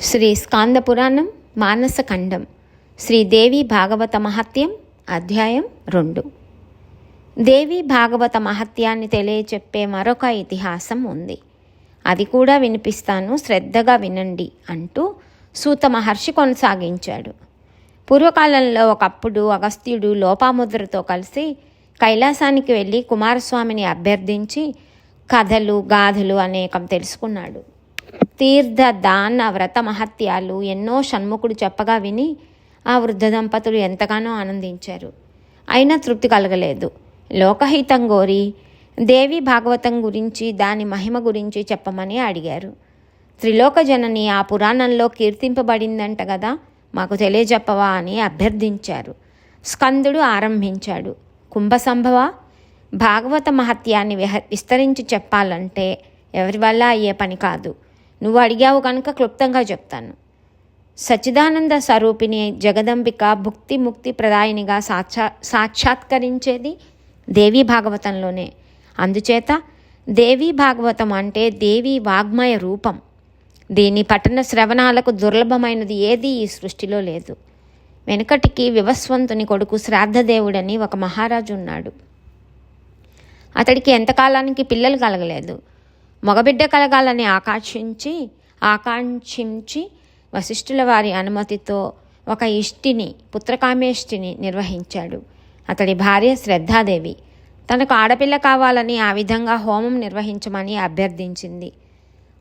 శ్రీ స్కాందపురాణం మానసఖండం శ్రీదేవి భాగవత మహత్యం అధ్యాయం 2. దేవి భాగవత మహత్యాన్ని తెలియచెప్పే మరొక ఇతిహాసం ఉంది. అది కూడా వినిపిస్తాను, శ్రద్ధగా వినండి అంటూ సూత మహర్షి కొనసాగించాడు. పూర్వకాలంలో ఒకప్పుడు అగస్త్యుడు లోపాముద్రతో కలిసి కైలాసానికి వెళ్ళి కుమారస్వామిని అభ్యర్థించి కథలు గాథలు అనేకం తెలుసుకున్నాడు. తీర్థ దాన వ్రత మహత్యాలు ఎన్నో షణ్ముఖుడు చెప్పగా విని ఆ వృద్ధ దంపతులు ఎంతగానో ఆనందించారు. అయినా తృప్తి కలగలేదు. లోకహితం కోరి దేవి భాగవతం గురించి, దాని మహిమ గురించి చెప్పమని అడిగారు. త్రిలోక జనని ఆ పురాణంలో కీర్తింపబడిందంట కదా, మాకు తెలియజెప్పవా అని అభ్యర్థించారు. స్కందుడు ఆరంభించాడు. కుంభసంభవ, భాగవత మహత్యాన్ని విస్తరించి చెప్పాలంటే ఎవరి వల్ల అయ్యే పని కాదు. నువ్వు అడిగావు కనుక క్లుప్తంగా చెప్తాను. సచ్చిదానంద స్వరూపిణి జగదంబిక భుక్తి ముక్తి ప్రదాయినిగా సాక్షాత్కరించేది దేవీ భాగవతంలోనే. అందుచేత దేవీ భాగవతం అంటే దేవి వాగ్మయ రూపం. దీని పఠన శ్రవణాలకు దుర్లభమైనది ఏది ఈ సృష్టిలో లేదు. వెనుకటికి వివస్వంతుని కొడుకు శ్రాద్ధదేవుడని ఒక మహారాజు ఉన్నాడు. అతడికి ఎంతకాలానికి పిల్లలు కలగలేదు. మగబిడ్డ కలగాలని ఆకాంక్షించి వశిష్ఠుల వారి అనుమతితో ఒక ఇష్టిని, పుత్రకామేష్టిని నిర్వహించాడు. అతడి భార్య శ్రద్ధాదేవి తనకు ఆడపిల్ల కావాలని ఆ విధంగా హోమం నిర్వహించమని అభ్యర్థించింది.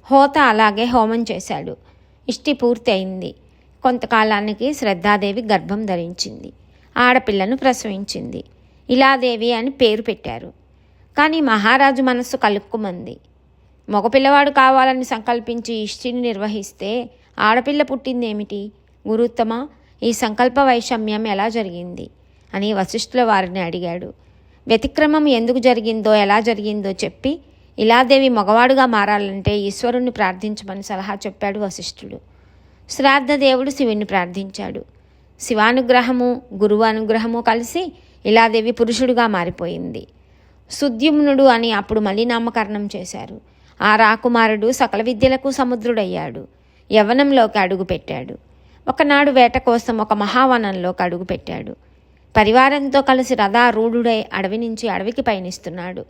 హోత అలాగే హోమం చేశాడు. ఇష్టి పూర్తి అయింది. కొంతకాలానికి శ్రద్ధాదేవి గర్భం ధరించింది. ఆడపిల్లను ప్రసవించింది. ఇలాదేవి అని పేరు పెట్టారు. కానీ మహారాజు మనస్సు కలుక్కుమంది. మగపిల్లవాడు కావాలని సంకల్పించి ఇష్టిని నిర్వహిస్తే ఆడపిల్ల పుట్టిందేమిటి? గురుత్తమ, ఈ సంకల్ప వైషమ్యం ఎలా జరిగింది అని వశిష్ఠుల వారిని అడిగాడు. వ్యతిక్రమం ఎందుకు జరిగిందో, ఎలా జరిగిందో చెప్పి ఇలాదేవి మగవాడుగా మారాలంటే ఈశ్వరుణ్ణి ప్రార్థించమని సలహా చెప్పాడు వశిష్ఠుడు. శ్రాద్ధదేవుడు శివుణ్ణి ప్రార్థించాడు. శివానుగ్రహము, గురువు అనుగ్రహము కలిసి ఇలాదేవి పురుషుడుగా మారిపోయింది. సుద్యుమ్నుడు అని అప్పుడు మళ్ళీ నామకరణం చేశారు. ఆ రాకుమారుడు సకల విద్యలకు సముద్రుడయ్యాడు. యవ్వనంలోకి అడుగుపెట్టాడు. ఒకనాడు వేట కోసం ఒక మహావనంలోకి అడుగుపెట్టాడు. పరివారంతో కలిసి రథారూఢుడై అడవి నుంచి అడవికి పయనిస్తున్నాడు.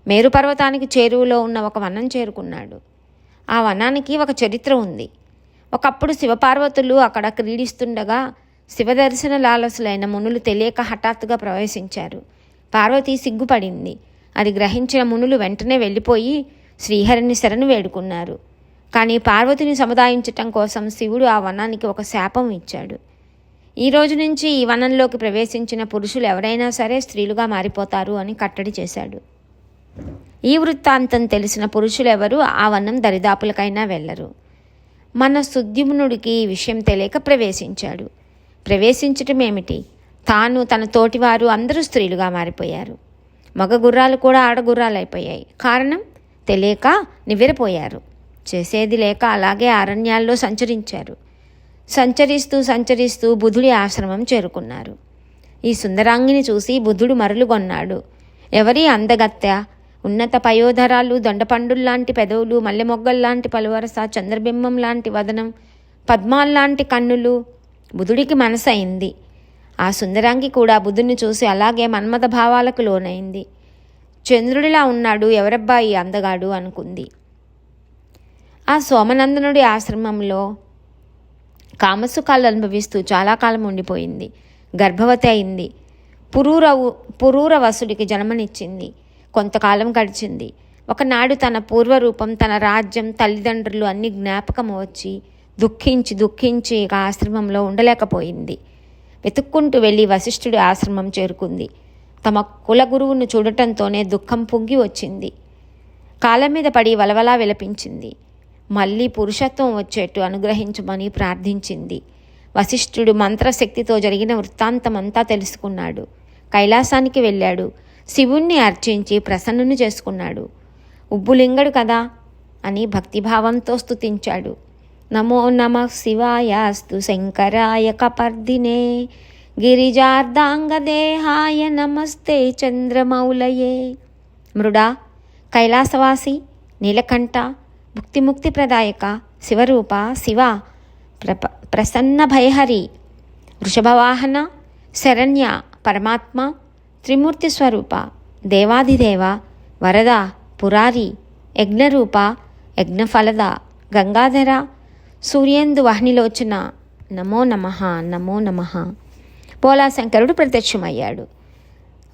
మేరుపర్వతానికి చేరువలో ఉన్న ఒక వనం చేరుకున్నాడు. ఆ వనానికి ఒక చరిత్ర ఉంది. ఒకప్పుడు శివపార్వతులు అక్కడ క్రీడిస్తుండగా శివదర్శన లాలసులైన మునులు తెలియక హఠాత్తుగా ప్రవేశించారు. పార్వతి సిగ్గుపడింది. అది గ్రహించిన మునులు వెంటనే వెళ్ళిపోయి శ్రీహరిని శరణు వేడుకున్నారు. కానీ పార్వతిని సముదాయించటం కోసం శివుడు ఆ వనానికి ఒక శాపం ఇచ్చాడు. ఈ రోజు నుంచి ఈ వనంలోకి ప్రవేశించిన పురుషులు ఎవరైనా సరే స్త్రీలుగా మారిపోతారు అని కట్టడి చేశాడు. ఈ వృత్తాంతం తెలిసిన పురుషులెవరూ ఆ వనం దరిదాపులకైనా వెళ్ళరు. మన సుద్యుమ్నుడికి ఈ విషయం తెలియక ప్రవేశించాడు. ప్రవేశించటం ఏమిటి, తాను తన తోటివారు అందరూ స్త్రీలుగా మారిపోయారు. మగ గుర్రాలు కూడా ఆడగుర్రాలైపోయాయి. కారణం తెలియక నివ్వెరపోయారు. చేసేది లేక అలాగే అరణ్యాల్లో సంచరించారు. సంచరిస్తూ బుధుడి ఆశ్రమం చేరుకున్నారు. ఈ సుందరాంగిని చూసి బుధుడు మరులుగొన్నాడు. ఎవరి అందగత్తె, ఉన్నత పయోధరాలు, దొండపండుల్లాంటి పెదవులు, మల్లెమొగ్గల్లాంటి పలువరస, చంద్రబింబం లాంటి వదనం, పద్మాల్లాంటి కన్నులు. బుధుడికి మనసైంది. ఆ సుందరాంగి కూడా బుధుడిని చూసి అలాగే మన్మథ భావాలకు లోనైంది. చంద్రుడిలా ఉన్నాడు, ఎవరబ్బా ఈ అందగాడు అనుకుంది. ఆ సోమనందనుడి ఆశ్రమంలో కామసుఖాలు అనుభవిస్తూ చాలా కాలం ఉండిపోయింది. గర్భవతి అయింది. పురూరవసుడికి జన్మనిచ్చింది. కొంతకాలం గడిచింది. ఒకనాడు తన పూర్వరూపం, తన రాజ్యం, తల్లిదండ్రులు అన్ని జ్ఞాపకం వచ్చి దుఃఖించి ఇక ఆశ్రమంలో ఉండలేకపోయింది. వెతుక్కుంటూ వెళ్ళి వశిష్ఠుడి ఆశ్రమం చేరుకుంది. తమ కులగురువును చూడటంతోనే దుఃఖం పొంగి వచ్చింది. కాళ్ళ మీద పడి వలవలా విలపించింది. మళ్ళీ పురుషత్వం వచ్చేట్టు అనుగ్రహించమని ప్రార్థించింది. వశిష్ఠుడు మంత్రశక్తితో జరిగిన వృత్తాంతమంతా తెలుసుకున్నాడు. కైలాసానికి వెళ్ళాడు. శివుణ్ణి అర్చించి ప్రసన్నుని చేసుకున్నాడు. ఉబ్బులింగడు కదా అని భక్తిభావంతో స్తుతించాడు. నమో నమః శివాయాస్తు శంకరాయ కపర్దినే గిరిజార్దాంగదేహాయ నమస్తే చంద్రమౌళయే. మృడా, కైలాసవాసి, నీలకంఠ, భుక్తిముక్తి ప్రదాయక, శివరూప, శివ, ప్రసన్న భయహరి, వృషభవాహన, శరణ్య, పరమాత్మ, త్రిమూర్తి స్వరూప, దేవాధిదేవ, వరద, పురారి, యజ్ఞరూప, యజ్ఞఫలద, గంగాధర, సూర్యేందు వహ్నిలోచన, నమో నమః నమో నమః. బోలాశంకరుడు ప్రత్యక్షమయ్యాడు.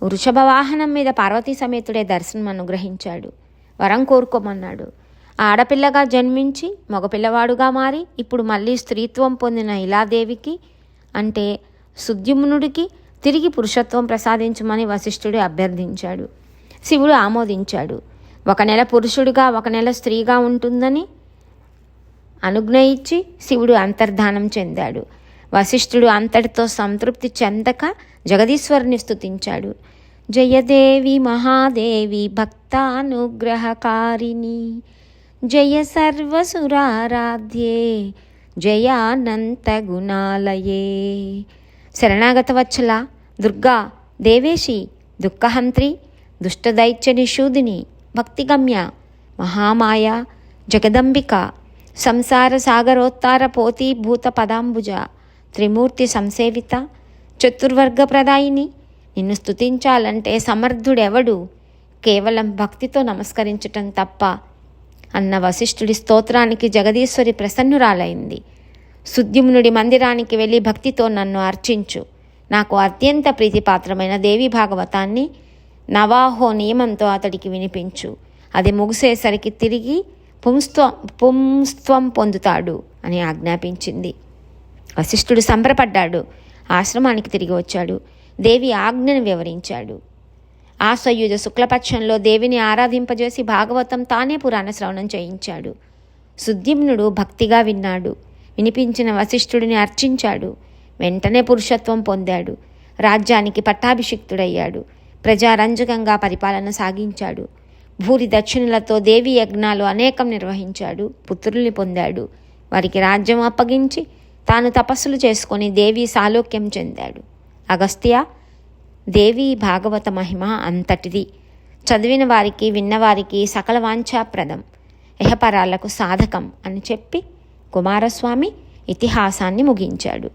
వృషభ వాహనం మీద పార్వతీ సమేతుడే దర్శనం అనుగ్రహించాడు. వరం కోరుకోమన్నాడు. ఆడపిల్లగా జన్మించి మగపిల్లవాడుగా మారి ఇప్పుడు మళ్ళీ స్త్రీత్వం పొందిన ఇలాదేవికి అంటే సుద్యుమ్నుడికి తిరిగి పురుషత్వం ప్రసాదించమని వశిష్ఠుడు అభ్యర్థించాడు. శివుడు ఆమోదించాడు. 1 నెల పురుషుడిగా 1 నెల స్త్రీగా ఉంటుందని అనుజ్ఞ ఇచ్చి శివుడు అంతర్ధానం చెందాడు. వశిష్ఠుడు అంతటితో సంతృప్తి చెందక జగదీశ్వరుని స్తుతించాడు. జయదేవి మహాదేవి భక్తానుగ్రహకారిణి, జయ సర్వసురారాధ్యే, జయానంత గుణాలయే. శరణాగత వత్సల, దుర్గా, దేవేశి, దుఃఖహంత్రి, దుష్టదైత్య నిషూదిని, భక్తిగమ్య, మహామాయ, జగదంబిక, సంసార సాగరోత్తార పోతీభూత పదాంబుజ, త్రిమూర్తి సంసేవిత, చతుర్వర్గ ప్రదాయిని, నిన్ను స్తుతించాలంటే సమర్థుడెవడు, కేవలం భక్తితో నమస్కరించటం తప్ప అన్న వశిష్ఠుడి స్తోత్రానికి జగదీశ్వరి ప్రసన్నురాలైంది. సుద్యుమ్నుడి మందిరానికి వెళ్ళి భక్తితో నన్ను అర్చించు, నాకు అత్యంత ప్రీతిపాత్రమైన దేవి భాగవతాన్ని నవాహో నియమంతో అతడికి వినిపించు, అది ముగిసేసరికి తిరిగి పుంస్త్వం పొందుతాడు అని ఆజ్ఞాపించింది. వశిష్ఠుడు సంబరపడ్డాడు. ఆశ్రమానికి తిరిగి వచ్చాడు. దేవి ఆజ్ఞను వివరించాడు. ఆశ్వయుజ శుక్లపక్షంలో దేవిని ఆరాధింపజేసి భాగవతం తానే పురాణ శ్రవణం చేయించాడు. సుద్యుమ్నుడు భక్తిగా విన్నాడు. వినిపించిన వశిష్ఠుడిని అర్చించాడు. వెంటనే పురుషత్వం పొందాడు. రాజ్యానికి పట్టాభిషిక్తుడయ్యాడు. ప్రజారంజకంగా పరిపాలన సాగించాడు. భూరి దక్షిణలతో దేవి యజ్ఞాలు అనేకం నిర్వహించాడు. పుత్రుల్ని పొందాడు. వారికి రాజ్యం అప్పగించి తాను తపస్సులు చేసుకొని దేవి సాలోక్యం చెందాడు. అగస్త్య, దేవి భాగవత మహిమ అంతటిది. చదివిన వారికి విన్నవారికి సకల వాంఛాప్రదం, ఇహపరాలకు సాధకం అని చెప్పి కుమారస్వామి ఇతిహాసాన్ని ముగించాడు.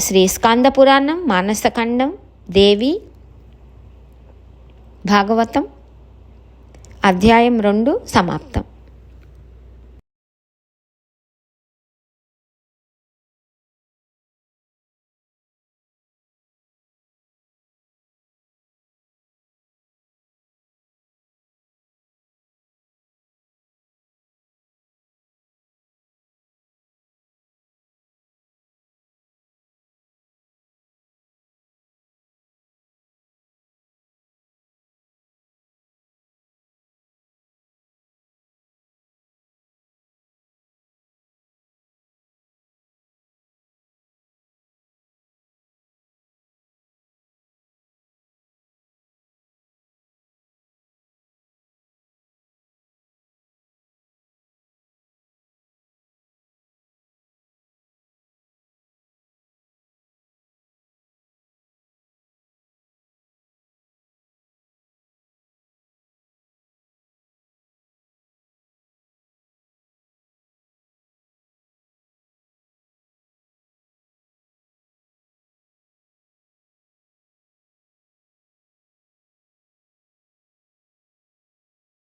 శ్రీ స్కాంద పురాణం, మానసఖండం, దేవి భాగవతం అధ్యాయం 2 సమాప్తం.